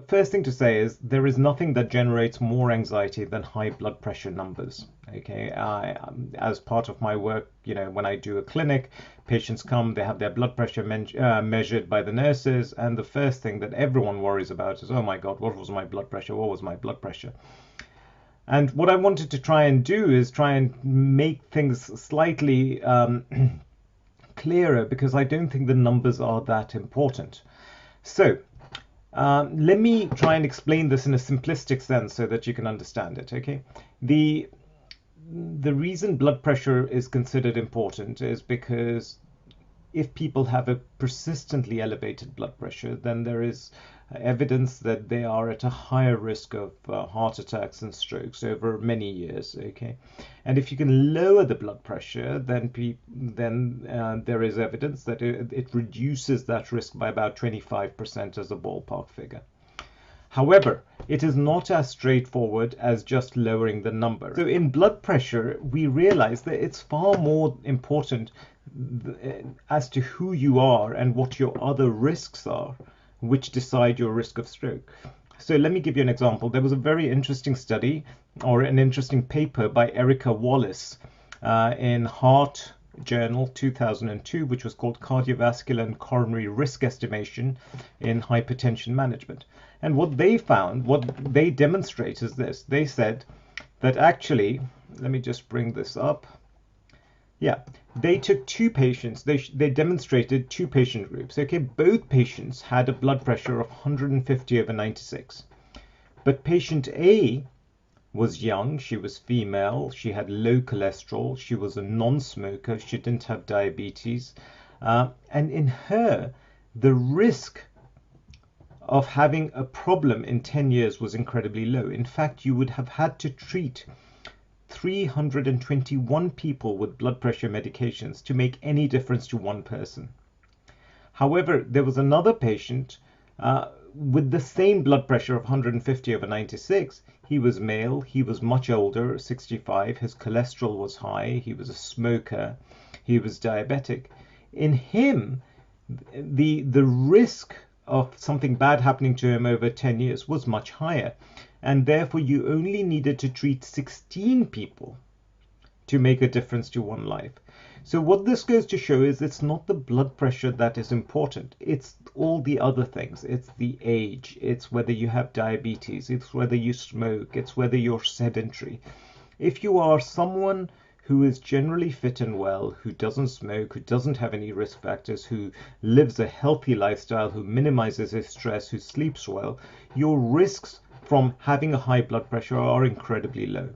The first thing to say is there is nothing that generates more anxiety than high blood pressure numbers. Okay, as part of my work, when I do a clinic, patients come, they have their blood pressure measured by the nurses, and the first thing that everyone worries about is, oh my God, what was my blood pressure? What was my blood pressure? And what I wanted to try and do is try and make things slightly clearer, because I don't think the numbers are that important. So let me try and explain this in a simplistic sense so that you can understand it. Okay, the reason blood pressure is considered important is because if people have a persistently elevated blood pressure, then there is evidence that they are at a higher risk of heart attacks and strokes over many years. Okay, and if you can lower the blood pressure, then there is evidence that it reduces that risk by about 25% as a ballpark figure. However, it is not as straightforward as just lowering the number. So in blood pressure, we realize that it's far more important as to who you are and what your other risks are, which decide your risk of stroke. So let me give you an example. There was a very interesting study, or an interesting paper, by Erica Wallace in Heart Journal 2002, which was called Cardiovascular and Coronary Risk Estimation in Hypertension Management. And what they found, what they demonstrate is this. They said that actually, let me just bring this up. Yeah, they took two patients, they demonstrated two patient groups. Okay, both patients had a blood pressure of 150/96. But patient A was young, she was female, she had low cholesterol, she was a non-smoker, she didn't have diabetes. And in her, the risk of having a problem in 10 years was incredibly low. In fact, you would have had to treat 321 people with blood pressure medications to make any difference to one person. However, there was another patient with the same blood pressure of 150/96. He was male, he was much older, 65, his cholesterol was high, he was a smoker, he was diabetic. In him, the risk of something bad happening to him over 10 years was much higher, and therefore you only needed to treat 16 people to make a difference to one life. So what this goes to show is it's not the blood pressure that is important, it's all the other things. It's the age, it's whether you have diabetes, it's whether you smoke, it's whether you're sedentary. If you are someone who is generally fit and well, who doesn't smoke, who doesn't have any risk factors, who lives a healthy lifestyle, who minimizes his stress, who sleeps well, your risks from having a high blood pressure are incredibly low.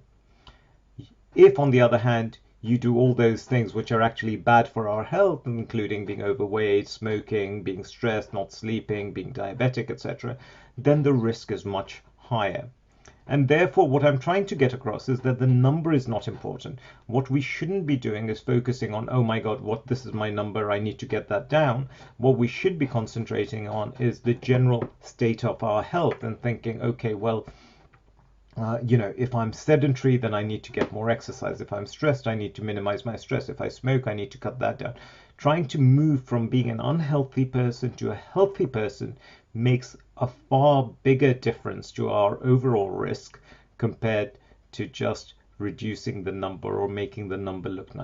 If, on the other hand, you do all those things which are actually bad for our health, including being overweight, smoking, being stressed, not sleeping, being diabetic, etc., then the risk is much higher. And therefore, what I'm trying to get across is that the number is not important. What we shouldn't be doing is focusing on, oh my God, this is my number, I need to get that down. What we should be concentrating on is the general state of our health and thinking, okay, well, if I'm sedentary, then I need to get more exercise. If I'm stressed, I need to minimize my stress. If I smoke, I need to cut that down. Trying to move from being an unhealthy person to a healthy person makes a far bigger difference to our overall risk compared to just reducing the number or making the number look nice.